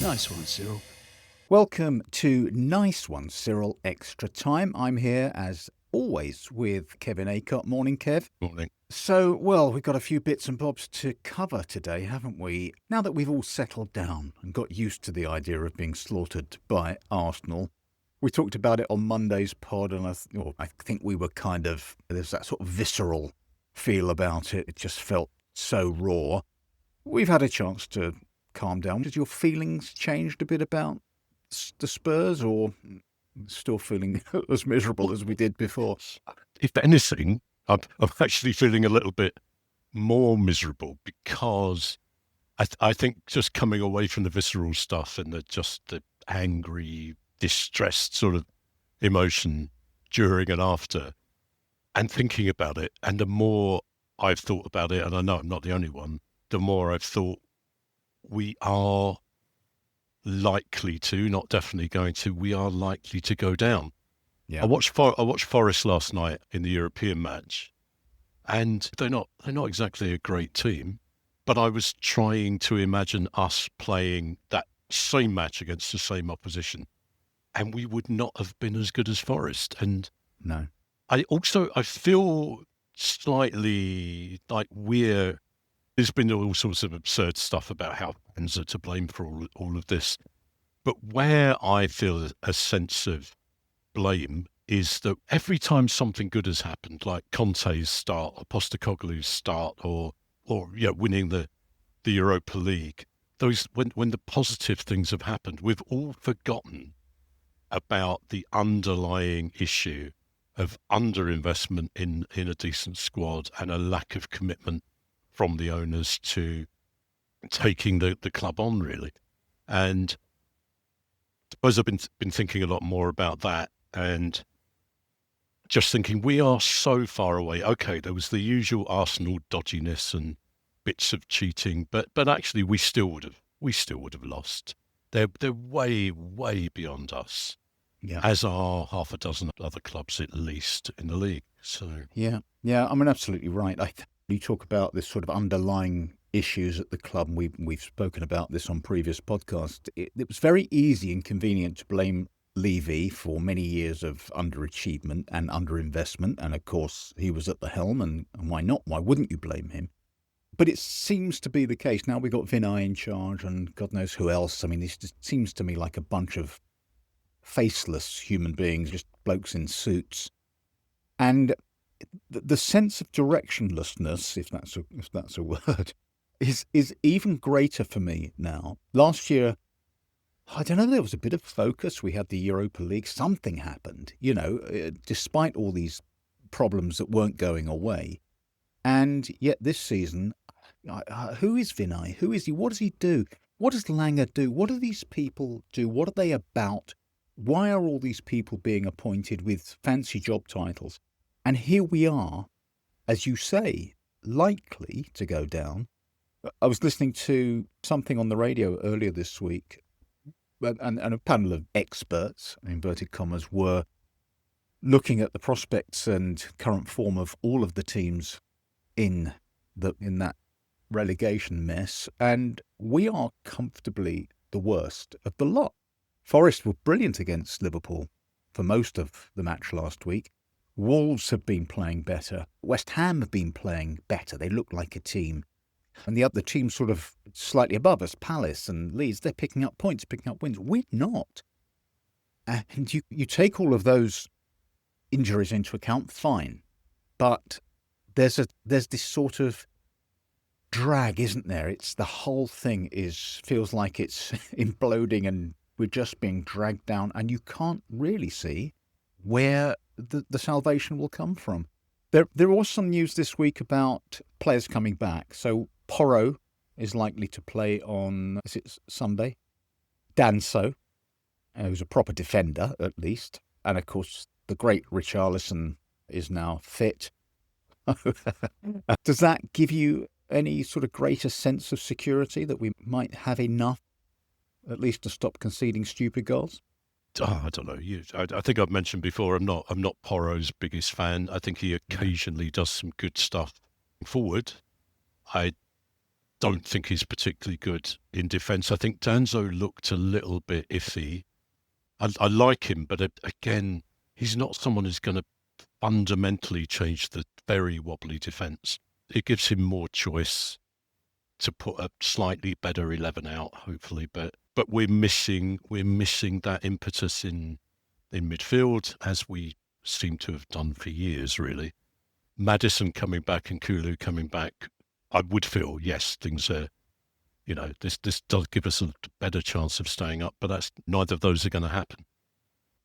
Nice one, Cyril. Welcome to Nice One, Cyril Extra Time. I'm here, as always, with Kevin Acott. Morning, Kev. Morning. So, well, we've got a few bits and bobs to cover today, haven't we? Now that we've all settled down and got used to the idea of being slaughtered by Arsenal, we talked about it on Monday's pod, and I think we were there's that sort of visceral feel about it. It just felt so raw. We've had a chance to calm down. Has your feelings changed a bit about the Spurs, or still feeling as miserable as we did before? If anything, I'm actually feeling a little bit more miserable because I think just coming away from the visceral stuff and the angry, distressed sort of emotion during and after, and thinking about it, and the more I've thought about it, and I know I'm not the only one, the more I've thought we are likely to, not definitely going to, we are likely to go down. Yeah. I watched Forest last night in the European match, and they're not exactly a great team, but I was trying to imagine us playing that same match against the same opposition, and we would not have been as good as Forest. And No. I feel slightly like there's been all sorts of absurd stuff about how fans are to blame for all of this. But where I feel a sense of blame is that every time something good has happened, like Conte's start or Postecoglou's start or winning the Europa League, when the positive things have happened, we've all forgotten about the underlying issue of underinvestment in a decent squad and a lack of commitment from the owners to taking the club on, really. And I suppose I've been thinking a lot more about that, and just thinking we are so far away. Okay, there was the usual Arsenal dodginess and bits of cheating, but actually we still would have lost. They're way beyond us, Yeah. as are half a dozen other clubs at least in the league. So Yeah. I mean, absolutely right. You talk about this sort of underlying issues at the club, and we've spoken about this on previous podcasts. It was very easy and convenient to blame Levy for many years of underachievement and underinvestment, and of course he was at the helm, and why not? Why wouldn't you blame him? But it seems to be the case. Now we've got Vinay in charge and God knows who else. I mean, this just seems to me like a bunch of faceless human beings, just blokes in suits. And the sense of directionlessness, if that's a word, is even greater for me now. Last year, I don't know, there was a bit of focus. We had the Europa League. Something happened, despite all these problems that weren't going away. And yet this season, who is Vinay? Who is he? What does he do? What does Langer do? What do these people do? What are they about? Why are all these people being appointed with fancy job titles? And here we are, as you say, likely to go down. I was listening to something on the radio earlier this week, and a panel of experts, in inverted commas, were looking at the prospects and current form of all of the teams in that relegation mess, and we are comfortably the worst of the lot. Forest were brilliant against Liverpool for most of the match last week. Wolves have been playing better. West Ham have been playing better. They look like a team. And the other teams sort of slightly above us, Palace and Leeds, they're picking up points, picking up wins. We're not. And you take all of those injuries into account, fine. But there's this sort of drag, isn't there? It's the whole thing feels like it's imploding and we're just being dragged down, and you can't really see where the salvation will come from. There was some news this week about players coming back. So Porro is likely to play on, is it Sunday? Danso, who's a proper defender at least. And of course, the great Richarlison is now fit. Does that give you any sort of greater sense of security that we might have enough, at least to stop conceding stupid goals? I don't know. I think I've mentioned before, I'm not Porro's biggest fan. I think he occasionally does some good stuff forward. I don't think he's particularly good in defence. I think Danso looked a little bit iffy. I like him, but again, he's not someone who's going to fundamentally change the very wobbly defence. It gives him more choice to put a slightly better 11 out, hopefully. But we're missing that impetus in midfield, as we seem to have done for years, really. Maddison coming back and Kulu coming back, I would feel, yes, things are, this does give us a better chance of staying up, but neither of those are going to happen.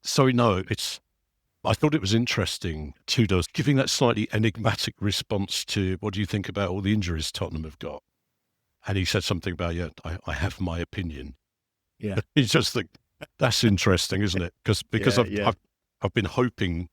So, no, I thought it was interesting, Tudor's giving that slightly enigmatic response to, what do you think about all the injuries Tottenham have got? And he said something about, I have my opinion. Yeah. You just think, that's interesting, isn't it? Because I've been hoping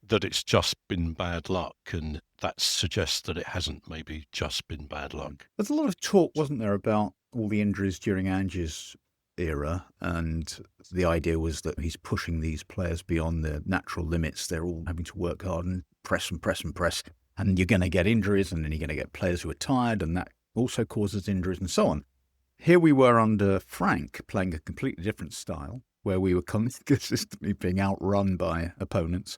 that it's just been bad luck, and that suggests that it hasn't maybe just been bad luck. There's a lot of talk, wasn't there, about all the injuries during Ange's era, and the idea was that he's pushing these players beyond their natural limits. They're all having to work hard and press and press and press, and you're going to get injuries, and then you're going to get players who are tired, and that also causes injuries and so on. Here we were under Frank playing a completely different style, where we were consistently being outrun by opponents,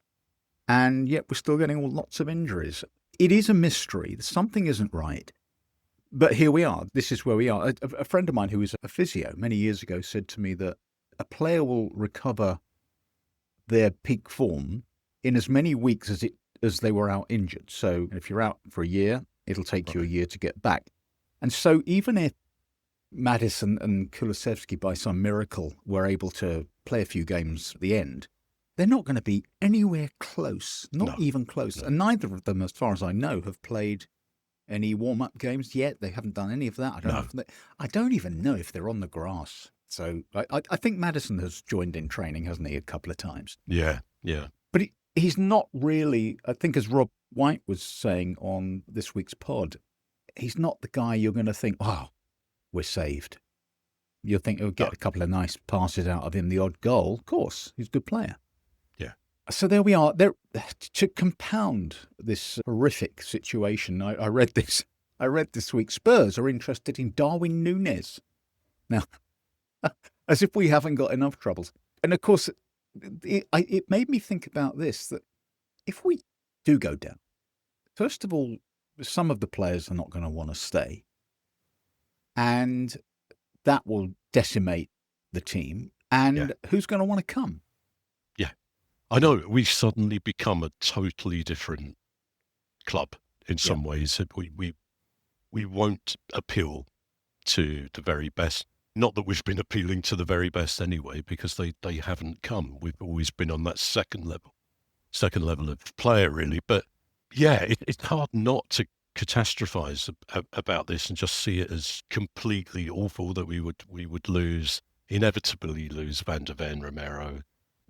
and yet we're still getting lots of injuries. It is a mystery. Something isn't right. But here we are. This is where we are. A friend of mine who was a physio many years ago said to me that a player will recover their peak form in as many weeks as they were out injured. So if you're out for a year, it'll take you a year to get back. And so even if Maddison and Kulusevski, by some miracle, were able to play a few games at the end, they're not going to be anywhere close, even close. No. And neither of them, as far as I know, have played any warm-up games yet. They haven't done any of that. I don't even know if they're on the grass. So I think Maddison has joined in training, hasn't he, a couple of times? Yeah. But he's not really, I think, as Rob White was saying on this week's pod, he's not the guy you're going to think, wow, we're saved. You'll think he'll get a couple of nice passes out of him, the odd goal. Of course, he's a good player. Yeah. So there we are. To compound this horrific situation, I read this week, Spurs are interested in Darwin Núñez. Now, as if we haven't got enough troubles. And of course, it made me think about this, that if we do go down, first of all, some of the players are not going to want to stay. And that will decimate the team. And who's going to want to come? Yeah. I know we suddenly become a totally different club in some ways. We won't appeal to the very best. Not that we've been appealing to the very best anyway, because they haven't come. We've always been on that second level of player, really. But yeah, it's hard not to catastrophize about this and just see it as completely awful that we would inevitably lose Van der Ven, Romero.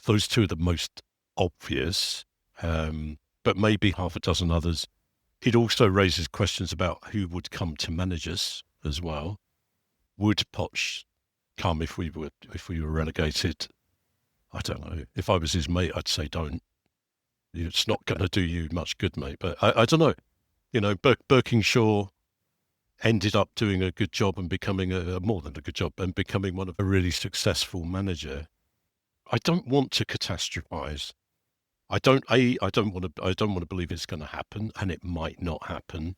Those two are the most obvious, but maybe half a dozen others. It also raises questions about who would come to manage us as well. Would Poch come if we were relegated? I don't know. If I was his mate, I'd say don't. It's not going to do you much good, mate. But I don't know. Berkingshaw ended up doing a good job and becoming more than a good job and becoming one of a really successful manager. I don't want to catastrophize. I don't want to believe it's going to happen, and it might not happen.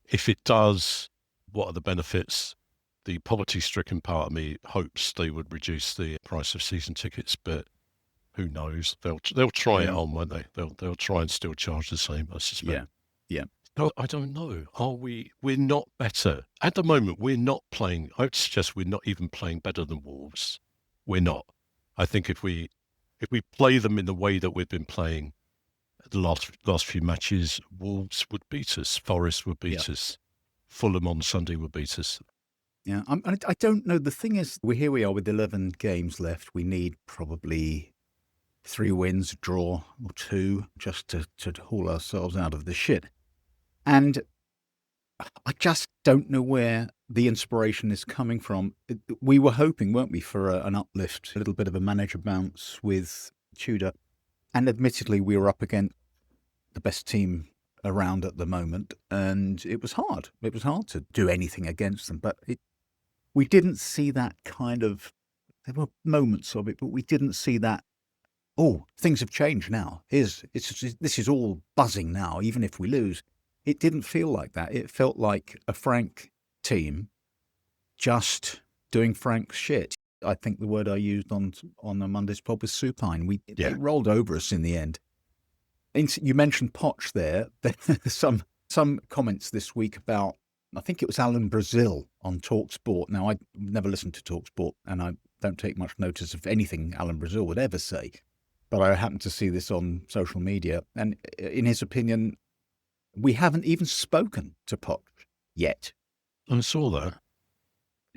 If it does, what are the benefits? The poverty-stricken part of me hopes they would reduce the price of season tickets, but who knows? They'll try it on, won't they? They'll try and still charge the same, I suspect. Yeah. No, I don't know. We're not better. At the moment, we're not playing. I would suggest we're not even playing better than Wolves. We're not. I think if we play them in the way that we've been playing the last few matches, Wolves would beat us. Forest would beat us. Fulham on Sunday would beat us. Yeah, I don't know. The thing is, here we are with 11 games left. We need probably 3 wins, a draw, or 2, just to haul ourselves out of the shit. And I just don't know where the inspiration is coming from. We were hoping, weren't we, for an uplift, a little bit of a manager bounce with Tudor. And admittedly, we were up against the best team around at the moment, and it was hard. It was hard to do anything against them, but we didn't see that kind of. There were moments of it, but we didn't see that. Oh, things have changed now. This is all buzzing now, even if we lose. It didn't feel like that. It felt like a Frank team just doing Frank's shit. I think the word I used on the Monday's pod was supine. It rolled over us in the end. You mentioned Poch there. There's some comments this week about, I think it was Alan Brazil on TalkSport. Now, I never listened to TalkSport, and I don't take much notice of anything Alan Brazil would ever say. But I happened to see this on social media, and in his opinion, we haven't even spoken to Poch yet. I saw that.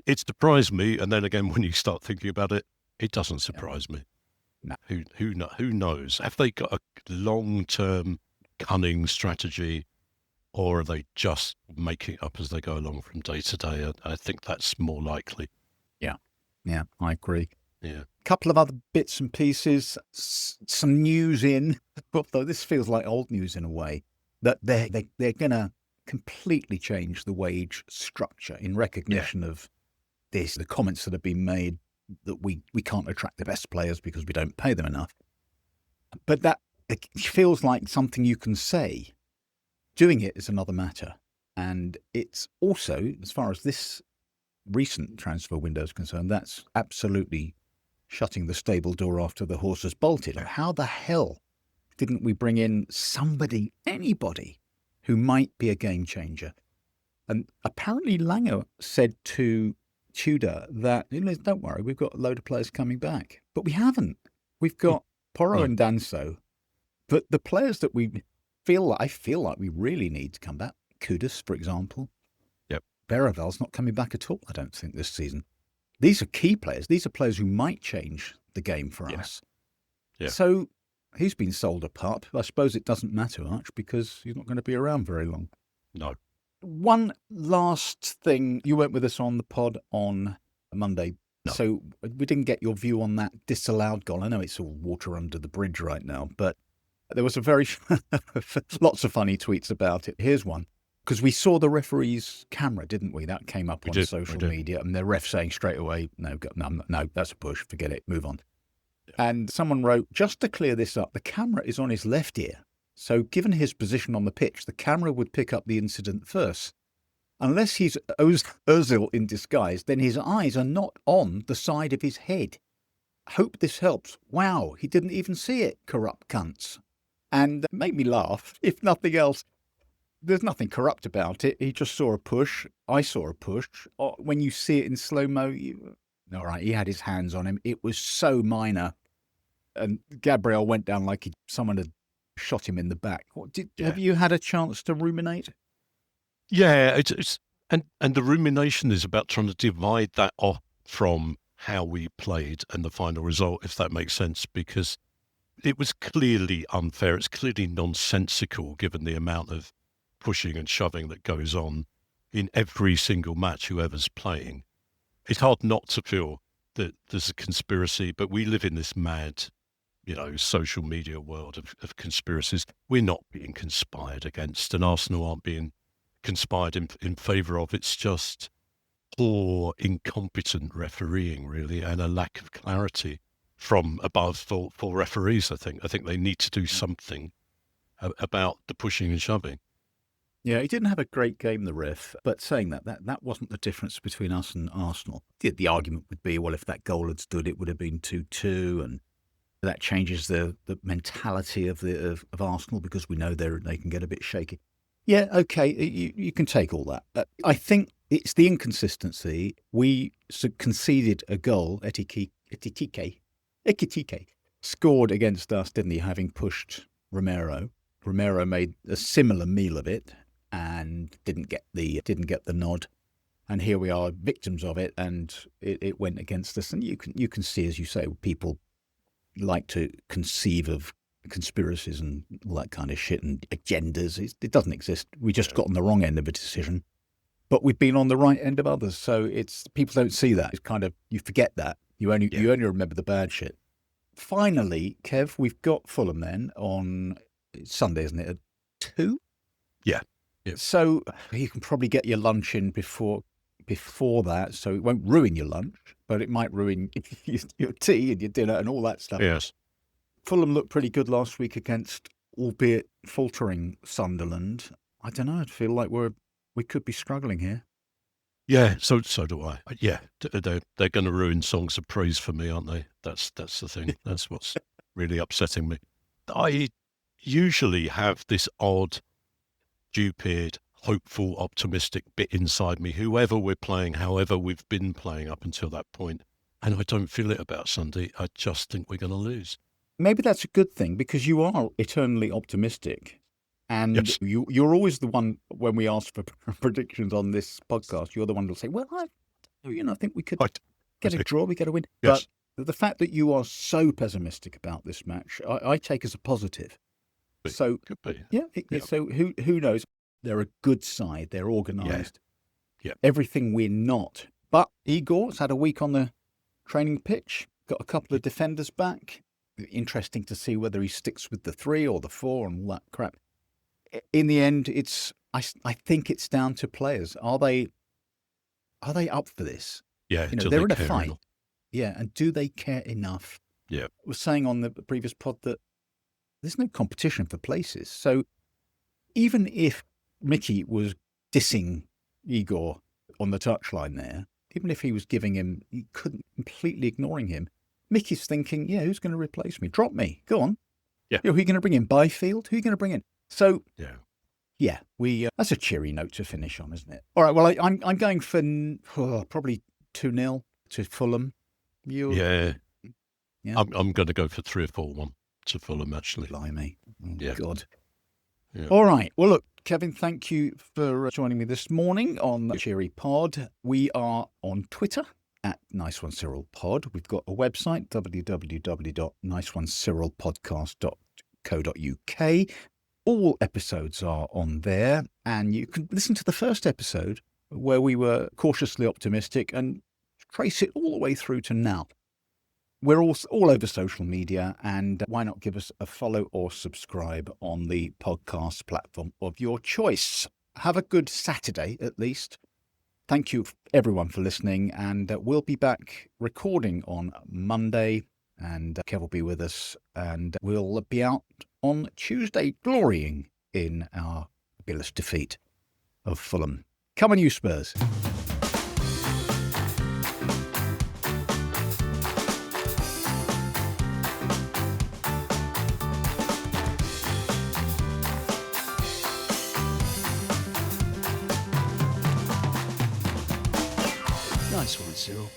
It surprised me, and then again, when you start thinking about it, it doesn't surprise me. No. Who knows? Have they got a long-term cunning strategy, or are they just making it up as they go along from day to day? I think that's more likely. Yeah, I agree. Yeah. A couple of other bits and pieces, some news in, although this feels like old news in a way, that they're going to completely change the wage structure in recognition of this, the comments that have been made that we can't attract the best players because we don't pay them enough. But that it feels like something you can say. Doing it is another matter. And it's also, as far as this recent transfer window is concerned, that's absolutely shutting the stable door after the horse has bolted. How the hell didn't we bring in somebody, anybody, who might be a game changer? And apparently Langer said to Tudor that, don't worry, we've got a load of players coming back. But we haven't. We've got Porro and Danso. But the players that I feel like we really need to come back, Kudus, for example. Yep. Beravel's not coming back at all, I don't think, this season. These are key players. These are players who might change the game for us. Yeah. So he's been sold a pup. I suppose it doesn't matter much because he's not going to be around very long. No. One last thing. You weren't with us on the pod on Monday. No. So we didn't get your view on that disallowed goal. I know it's all water under the bridge right now, but there was lots of funny tweets about it. Here's one. Because we saw the referee's camera, didn't we? That came up on social media, and the ref saying straight away, no, that's a push, forget it, move on. Yeah. And someone wrote, just to clear this up, the camera is on his left ear. So given his position on the pitch, the camera would pick up the incident first. Unless he's Ozil in disguise, then his eyes are not on the side of his head. Hope this helps. Wow, he didn't even see it, corrupt cunts. And it made me laugh, if nothing else. There's nothing corrupt about it. He just saw a push. I saw a push. When you see it in slow-mo, all right, he had his hands on him. It was so minor. And Gabriel went down like someone had shot him in the back. Have you had a chance to ruminate? Yeah, and the rumination is about trying to divide that off from how we played and the final result, if that makes sense, because it was clearly unfair. It's clearly nonsensical given the amount of pushing and shoving that goes on in every single match whoever's playing. It's hard not to feel that there's a conspiracy, but we live in this mad, social media world of conspiracies. We're not being conspired against, and Arsenal aren't being conspired in favour of. It's just poor, incompetent refereeing, really, and a lack of clarity from above for referees, I think. I think they need to do something about the pushing and shoving. Yeah, he didn't have a great game, the ref, but saying that wasn't the difference between us and Arsenal. The argument would be, well, if that goal had stood, it would have been 2-2, and that changes the mentality of Arsenal because we know they can get a bit shaky. Yeah, okay, you can take all that. I think it's the inconsistency. We conceded a goal, Ekitike scored against us, didn't he, having pushed Romero. Romero made a similar meal of it and didn't get the nod. And here we are, victims of it, and it went against us. And you can see, as you say, people like to conceive of conspiracies and all that kind of shit and agendas. It doesn't exist. We just got on the wrong end of a decision, but we've been on the right end of others. So people don't see that. It's kind of, you forget that. You only remember the bad shit. Finally, Kev, we've got Fulham then on Sunday, isn't it? At 2? Yeah. Yeah. So you can probably get your lunch in before that, so it won't ruin your lunch, but it might ruin your tea and your dinner and all that stuff. Yes. Fulham looked pretty good last week against, albeit faltering, Sunderland. I don't know. I feel like we could be struggling here. Yeah, so do I. Yeah, they're going to ruin songs of praise for me, aren't they? That's the thing. That's what's really upsetting me. I usually have this odd, stupid, hopeful, optimistic bit inside me, whoever we're playing, however we've been playing up until that point. And I don't feel it about Sunday. I just think we're going to lose. Maybe that's a good thing, because you are eternally optimistic. And Yes. you're always the one, when we ask for predictions on this podcast, you're the one who'll say, well, I think we could get a draw, we get a win. Yes. But the fact that you are so pessimistic about this match, I take as a positive. So, Could be. yeah. So who knows? They're a good side. They're organised. Yeah. Everything we're not. But Igor's had a week on the training pitch, got a couple of defenders back. Interesting to see whether he sticks with the 3 or the 4 and all that crap. In the end, I think it's down to players. Are they up for this? Yeah, They're in a fight. enough. Yeah, and do they care enough? Yeah. I was saying on the previous pod that there's no competition for places. So even if Mickey was dissing Igor on the touchline there, even if he was he couldn't, completely ignoring him, Mickey's thinking, yeah, who's going to replace me? Drop me. Go on. Yeah. Who are you going to bring in? Byfield? Who are you going to bring in? So, Yeah. that's a cheery note to finish on, isn't it? All right, well, I'm going for probably 2-0 to Fulham. Yeah. Yeah. I'm going to go for 3 or 4-1 to Fulham, actually. Blimey. Oh, Yeah. God. Yeah. All right. Well, look, Kevin, thank you for joining me this morning on the Cheery Pod. We are on Twitter at Nice One Cyril Pod. We've got a website, www.niceonecyrilpodcast.co.uk. All episodes are on there, and you can listen to the first episode where we were cautiously optimistic and trace it all the way through to now. We're all over social media, and why not give us a follow or subscribe on the podcast platform of your choice. Have a good Saturday, at least. Thank you, everyone, for listening, and we'll be back recording on Monday, and Kev will be with us, and we'll be out on Tuesday glorying in our fabulous defeat of Fulham. Come on, you Spurs. Nice one, Cyril.